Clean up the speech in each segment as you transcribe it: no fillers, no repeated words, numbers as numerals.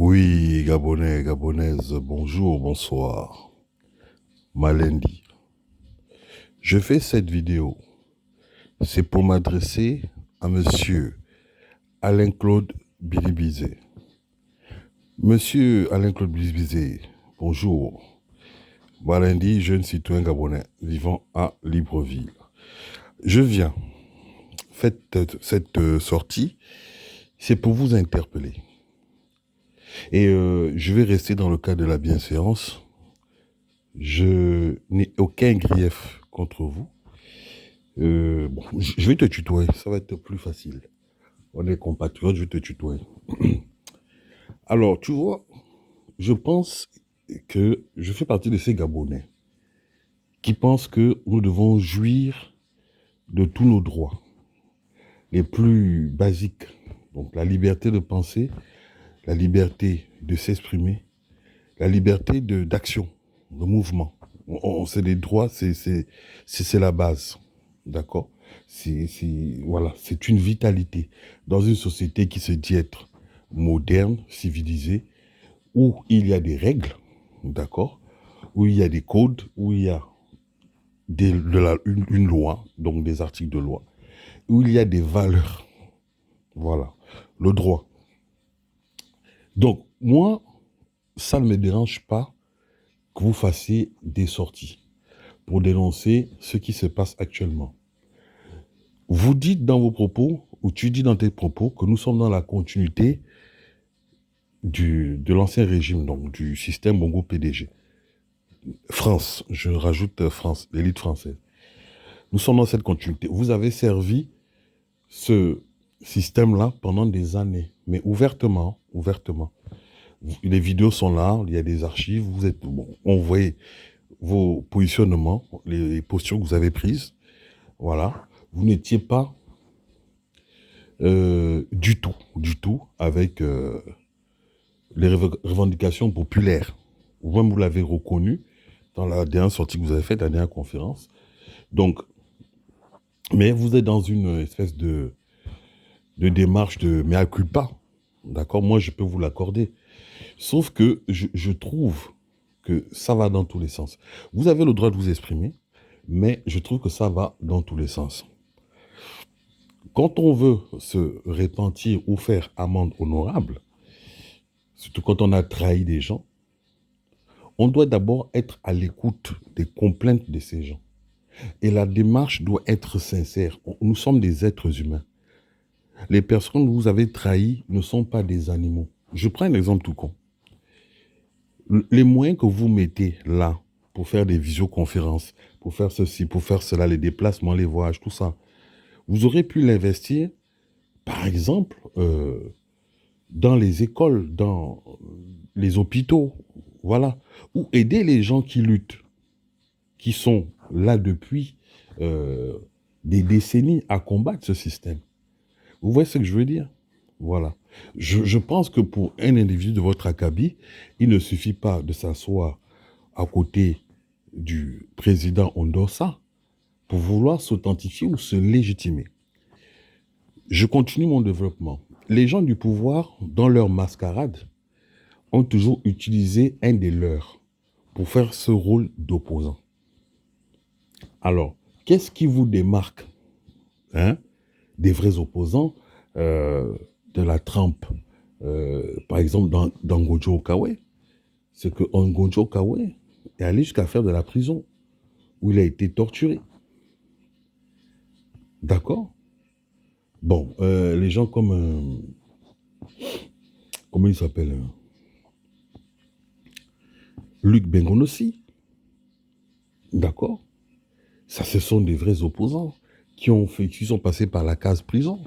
Oui, Gabonais, Gabonaises, bonjour, bonsoir. Malendi. Je fais cette vidéo. C'est pour m'adresser à monsieur Alain-Claude Bilibizé. Monsieur Alain-Claude Bilibizé, bonjour. Malendi, jeune citoyen gabonais vivant à Libreville. Je viens. Faites cette sortie, c'est pour vous interpeller. Et je vais rester dans le cadre de la bienséance. Je n'ai aucun grief contre vous. Bon, je vais te tutoyer, ça va être plus facile. On est compatriotes, je vais te tutoyer. Alors, tu vois, je pense que je fais partie de ces Gabonais qui pensent que nous devons jouir de tous nos droits, les plus basiques. Donc, la liberté de penser, la liberté de s'exprimer, la liberté d'action, de mouvement. C'est des droits, c'est la base. D'accord. Voilà, c'est une vitalité dans une société qui se dit être moderne, civilisée, où il y a des règles, d'accord, où il y a des codes, où il y a une loi, donc des articles de loi, où il y a des valeurs. Voilà, le droit. Donc, moi, ça ne me dérange pas que vous fassiez des sorties pour dénoncer ce qui se passe actuellement. Vous dites dans vos propos, ou tu dis dans tes propos, que nous sommes dans la continuité de l'ancien régime, donc du système Bongo PDG. France, je rajoute France, l'élite française. Nous sommes dans cette continuité. Vous avez servi ce système-là pendant des années, mais ouvertement, ouvertement. Les vidéos sont là, il y a des archives, vous êtes, bon, on voit vos positionnements, les postures que vous avez prises. Voilà. Vous n'étiez pas du tout avec les revendications populaires. Vous-même, vous l'avez reconnu dans la dernière sortie que vous avez faite, la dernière conférence. Donc, mais vous êtes dans une espèce de démarche de mea culpa. D'accord? Moi, je peux vous l'accorder. Sauf que je trouve que ça va dans tous les sens. Vous avez le droit de vous exprimer, mais je trouve que ça va dans tous les sens. Quand on veut se repentir ou faire amende honorable, surtout quand on a trahi des gens, on doit d'abord être à l'écoute des complaintes de ces gens. Et la démarche doit être sincère. Nous sommes des êtres humains. Les personnes que vous avez trahies ne sont pas des animaux. Je prends un exemple tout con. Les moyens que vous mettez là pour faire des visioconférences, pour faire ceci, pour faire cela, les déplacements, les voyages, tout ça, vous aurez pu l'investir, par exemple, dans les écoles, dans les hôpitaux, voilà, ou aider les gens qui luttent, qui sont là depuis des décennies à combattre ce système. Vous voyez ce que je veux dire? Voilà. Je pense que pour un individu de votre acabit, il ne suffit pas de s'asseoir à côté du président Ondossa pour vouloir s'authentifier ou se légitimer. Je continue mon développement. Les gens du pouvoir, dans leur mascarade, ont toujours utilisé un des leurs pour faire ce rôle d'opposant. Alors, qu'est-ce qui vous démarque des vrais opposants de la trempe par exemple, dans Ngojo Okawe, c'est que Ngojo Okawe est allé jusqu'à faire de la prison, où il a été torturé. D'accord? Bon, les gens comme... comment il s'appelle Luc Bengonossi. D'accord? Ça, ce sont des vrais opposants qui sont passés par la case prison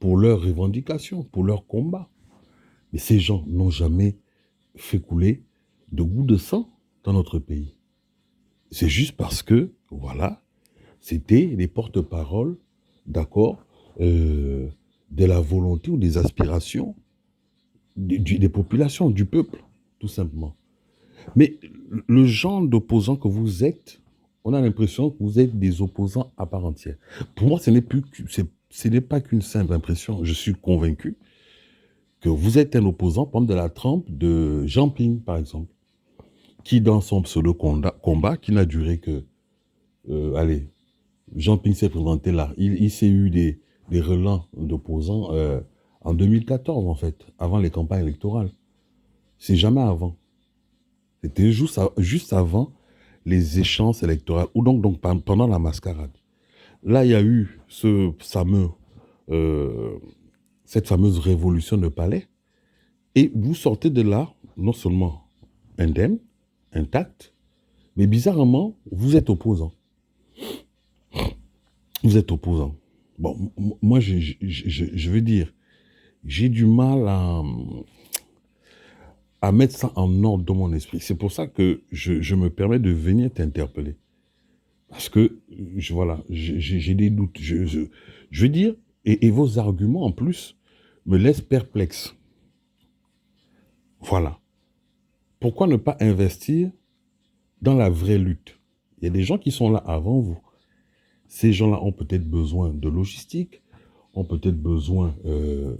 pour leurs revendications, pour leurs combats. Mais ces gens n'ont jamais fait couler de goût de sang dans notre pays. C'est juste parce que, voilà, c'était les porte-paroles, d'accord, de la volonté ou des aspirations des populations, du peuple, tout simplement. Mais le genre d'opposants que vous êtes, on a l'impression que vous êtes des opposants à part entière. Pour moi, ce n'est pas qu'une simple impression. Je suis convaincu que vous êtes un opposant, par exemple, de la trempe de Jean Ping, par exemple, qui, dans son pseudo-combat, qui n'a duré que, allez, Jean Ping s'est présenté là, il s'est eu des relents d'opposants en 2014, en fait, avant les campagnes électorales. C'est jamais avant. C'était juste avant les échéances électorales, ou donc pendant la mascarade. Là, il y a eu euh, cette fameuse révolution de palais, et vous sortez de là, non seulement indemne, intact, mais bizarrement, vous êtes opposant. Vous êtes opposant. Bon, moi, je veux dire, j'ai du mal à mettre ça en ordre dans mon esprit. C'est pour ça que je me permets de venir t'interpeller. Parce que, voilà, j'ai des doutes. Je veux dire, et vos arguments, en plus, me laissent perplexe. Voilà. Pourquoi ne pas investir dans la vraie lutte? Il y a des gens qui sont là avant vous. Ces gens-là ont peut-être besoin de logistique, ont peut-être besoin, je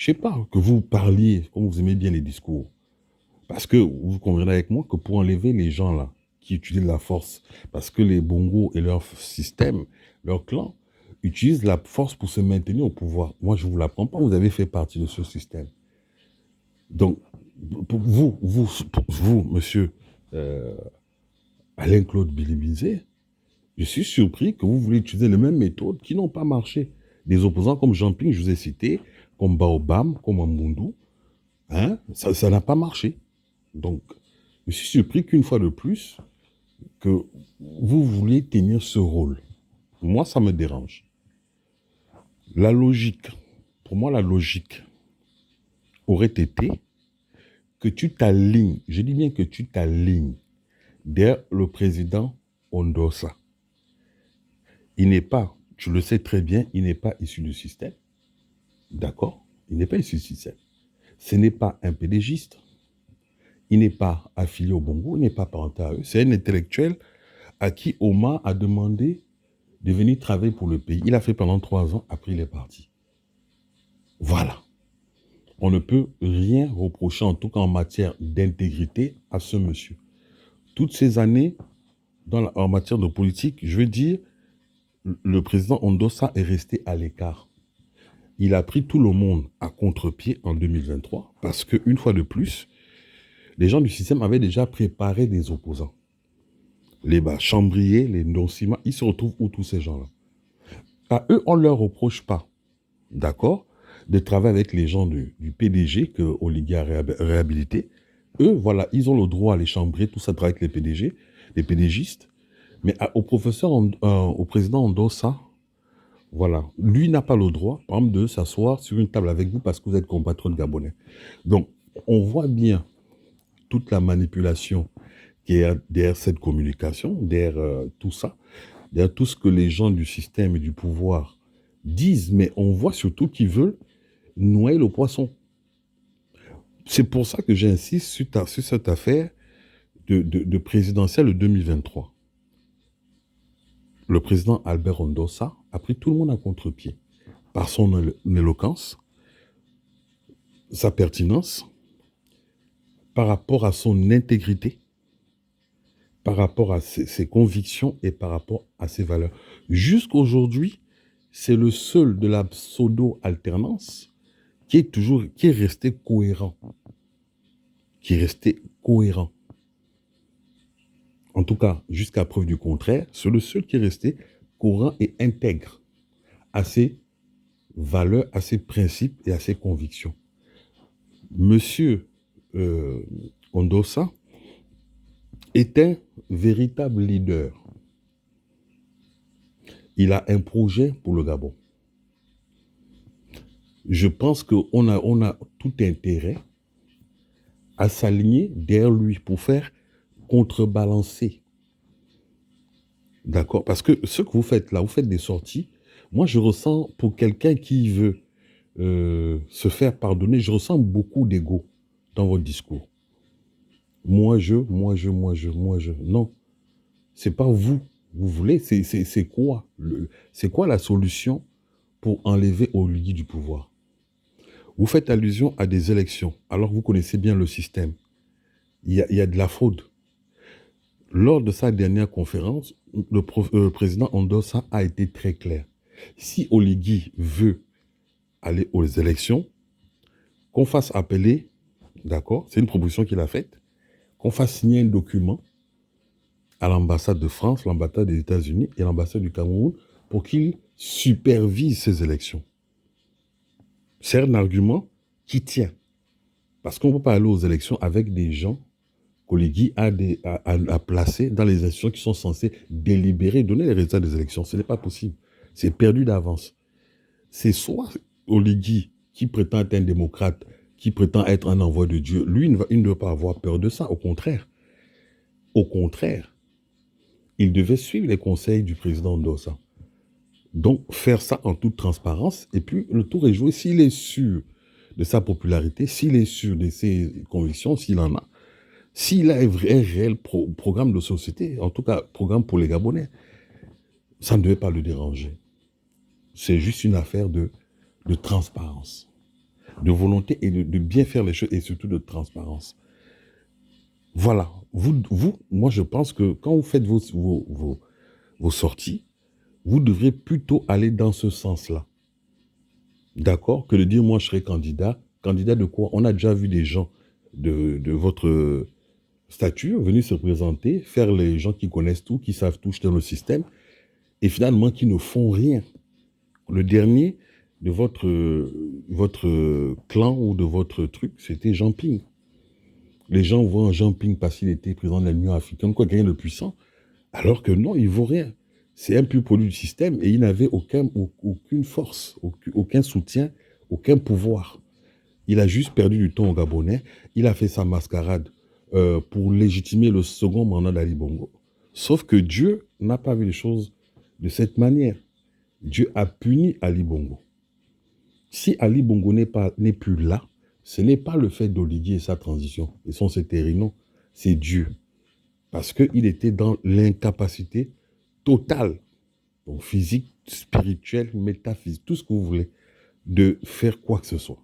sais pas, que vous parliez, comme vous aimez bien les discours. Parce que vous conviendrez avec moi que pour enlever les gens là qui utilisent la force, parce que les Bongos et leur système, leur clan, utilisent la force pour se maintenir au pouvoir. Moi, je ne vous l'apprends pas, vous avez fait partie de ce système. Donc, pour vous, monsieur Alain-Claude Bilibizé, je suis surpris que vous voulez utiliser les mêmes méthodes qui n'ont pas marché. Des opposants comme Jean Ping, je vous ai cité, comme Baobam, comme Ambundu, hein, ça n'a pas marché. Donc, je suis surpris qu'une fois de plus, que vous vouliez tenir ce rôle. Moi, ça me dérange. La logique, pour moi, la logique aurait été que tu t'alignes, je dis bien que tu t'alignes derrière le président Ondosa. Il n'est pas, tu le sais très bien, il n'est pas issu du système. D'accord? Il n'est pas issu du système. Ce n'est pas un pédégiste. Il n'est pas affilié au Bongo, il n'est pas parenté à eux. C'est un intellectuel à qui Oma a demandé de venir travailler pour le pays. Il a fait pendant 3 ans, après il est parti. Voilà. On ne peut rien reprocher, en tout cas en matière d'intégrité, à ce monsieur. Toutes ces années, en matière de politique, je veux dire, le président Ondosa est resté à l'écart. Il a pris tout le monde à contre-pied en 2023 parce qu'une fois de plus, les gens du système avaient déjà préparé des opposants. Les Chambrier, les Ndonsima, ils se retrouvent où tous ces gens-là? À eux, on ne leur reproche pas, d'accord, de travailler avec les gens du PDG que Oligui a réhabilité. Eux, voilà, ils ont le droit à les chambrer, tout ça, travailler avec les PDG, les PDGistes. Mais au au président Ondosa, voilà, lui n'a pas le droit, par exemple, de s'asseoir sur une table avec vous parce que vous êtes compatriote gabonais. Donc, on voit bien toute la manipulation qui est derrière cette communication, derrière tout ça, derrière tout ce que les gens du système et du pouvoir disent, mais on voit surtout qu'ils veulent noyer le poisson. C'est pour ça que j'insiste sur cette affaire de présidentielle de 2023. Le président Albert Ondosa a pris tout le monde à contre-pied par son éloquence, sa pertinence, par rapport à son intégrité, par rapport à ses convictions et par rapport à ses valeurs. Jusqu'aujourd'hui, c'est le seul de la pseudo-alternance qui est resté cohérent. Qui est resté cohérent. En tout cas, jusqu'à preuve du contraire, c'est le seul qui est resté cohérent et intègre à ses valeurs, à ses principes et à ses convictions. Monsieur Ondosa est un véritable leader. Il a un projet pour le Gabon. Je pense qu'on a tout intérêt à s'aligner derrière lui pour faire contrebalancer. D'accord? Parce que ce que vous faites là, vous faites des sorties. Moi, je ressens, pour quelqu'un qui veut se faire pardonner, je ressens beaucoup d'ego dans votre discours. Moi, je. Non, c'est pas vous. Vous voulez, c'est quoi? C'est quoi la solution pour enlever Oligui du pouvoir? Vous faites allusion à des élections, alors que vous connaissez bien le système. Il y a de la fraude. Lors de sa dernière conférence, le président Endossa a été très clair. Si Oligui veut aller aux élections, qu'on fasse appeler, d'accord, c'est une proposition qu'il a faite, qu'on fasse signer un document à l'ambassade de France, l'ambassade des États-Unis et l'ambassade du Cameroun pour qu'ils supervisent ces élections. C'est un argument qui tient. Parce qu'on ne peut pas aller aux élections avec des gens qu'Oligui a placés dans les institutions qui sont censées délibérer, donner les résultats des élections. Ce n'est pas possible. C'est perdu d'avance. C'est soit Oligui qui prétend être un démocrate, qui prétend être un envoyé de Dieu. Lui, il ne doit pas avoir peur de ça. Au contraire. Au contraire. Il devait suivre les conseils du président Ndossa. Donc, faire ça en toute transparence, et puis le tour est joué. S'il est sûr de sa popularité, s'il est sûr de ses convictions, s'il en a, s'il a un réel programme de société, en tout cas, programme pour les Gabonais, ça ne devait pas le déranger. C'est juste une affaire de transparence, de volonté et de bien faire les choses, et surtout de transparence. Voilà. Moi, je pense que quand vous faites vos sorties, vous devriez plutôt aller dans ce sens-là. D'accord? Que de dire, moi, je serai candidat. Candidat de quoi? On a déjà vu des gens de votre stature venir se présenter, faire les gens qui connaissent tout, qui savent tout dans le système, et finalement qui ne font rien. Le dernier de votre clan ou de votre truc, c'était Jean Ping. Les gens voient Jean Ping parce qu'il était président de l'Union africaine, quoi, quelqu'un de puissant, alors que non, il ne vaut rien. C'est un pur produit du système et il n'avait aucune force, aucun soutien, aucun pouvoir. Il a juste perdu du temps au Gabonais. Il a fait sa mascarade pour légitimer le second mandat d'Ali Bongo. Sauf que Dieu n'a pas vu les choses de cette manière. Dieu a puni Ali Bongo. Si Ali Bongo n'est plus là, ce n'est pas le fait d'Oligui et sa transition, et son CTRI, non, c'est Dieu. Parce qu'il était dans l'incapacité totale, donc physique, spirituelle, métaphysique, tout ce que vous voulez, de faire quoi que ce soit.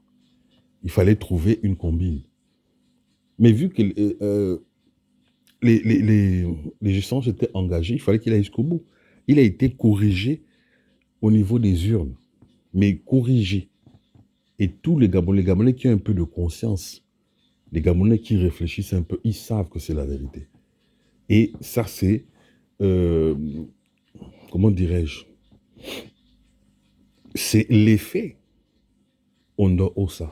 Il fallait trouver une combine. Mais vu que les gestions étaient engagées, il fallait qu'il aille jusqu'au bout. Il a été corrigé au niveau des urnes, mais corrigé. Et tous les Gabonais qui ont un peu de conscience, les Gabonais qui réfléchissent un peu, ils savent que c'est la vérité. Et ça, c'est, comment dirais-je, c'est l'effet Ondo Ossa.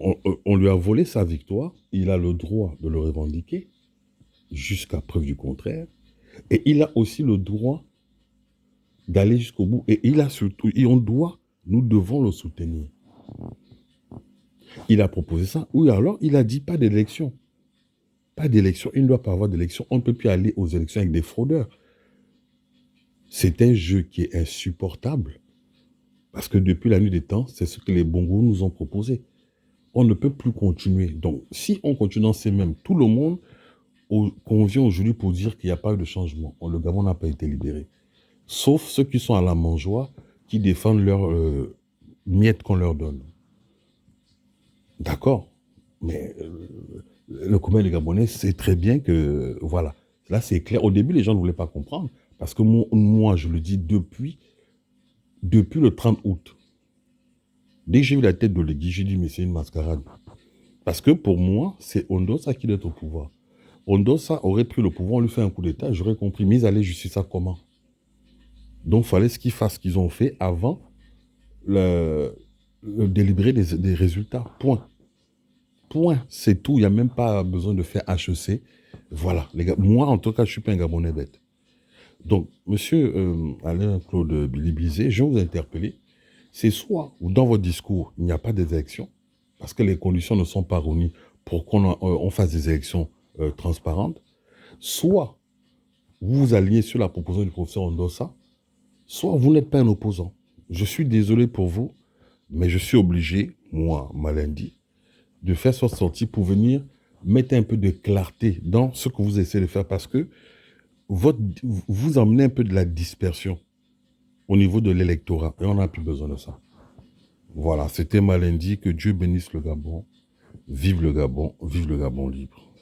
On lui a volé sa victoire, il a le droit de le revendiquer, jusqu'à preuve du contraire, et il a aussi le droit d'aller jusqu'au bout, et il a surtout, et nous devons le soutenir. Il a proposé ça, oui, alors il a dit pas d'élection. Pas d'élection, il ne doit pas avoir d'élection, on ne peut plus aller aux élections avec des fraudeurs. C'est un jeu qui est insupportable, parce que depuis la nuit des temps, c'est ce que les Bongos nous ont proposé. On ne peut plus continuer. Donc, si on continue dans ces mêmes, tout le monde convient aujourd'hui pour dire qu'il n'y a pas eu de changement. Le Gabon n'a pas été libéré. Sauf ceux qui sont à la mangeoire, qui défendent leurs miettes qu'on leur donne. D'accord. Mais le commun des Gabonais sait très bien que, voilà, là c'est clair. Au début, les gens ne voulaient pas comprendre, parce que moi je le dis depuis le 30 août. Dès que j'ai vu la tête d'Oligui, j'ai dit, mais c'est une mascarade. Parce que pour moi, c'est Ondossa qui doit être au pouvoir. Ondossa aurait pris le pouvoir, on lui fait un coup d'État, j'aurais compris, mais ils allaient justifier ça comment? Donc, il fallait qu'ils fassent ce qu'ils ont fait avant le délibéré des résultats. Point. Point. C'est tout. Il n'y a même pas besoin de faire HEC. Voilà. Les gars, moi, en tout cas, je ne suis pas un Gabonais bête. Donc, monsieur Alain-Claude Billy-Bizet, je vais vous interpeller. C'est soit, ou dans votre discours, il n'y a pas d'élections, parce que les conditions ne sont pas réunies pour qu'on fasse des élections transparentes, soit vous vous alignez sur la proposition du professeur Ondossa, soit vous n'êtes pas un opposant. Je suis désolé pour vous, mais je suis obligé, moi, Malindi, de faire cette sortie pour venir mettre un peu de clarté dans ce que vous essayez de faire, parce que vous emmenez un peu de la dispersion au niveau de l'électorat, et on n'a plus besoin de ça. Voilà, c'était Malindi. Que Dieu bénisse le Gabon. Vive le Gabon libre.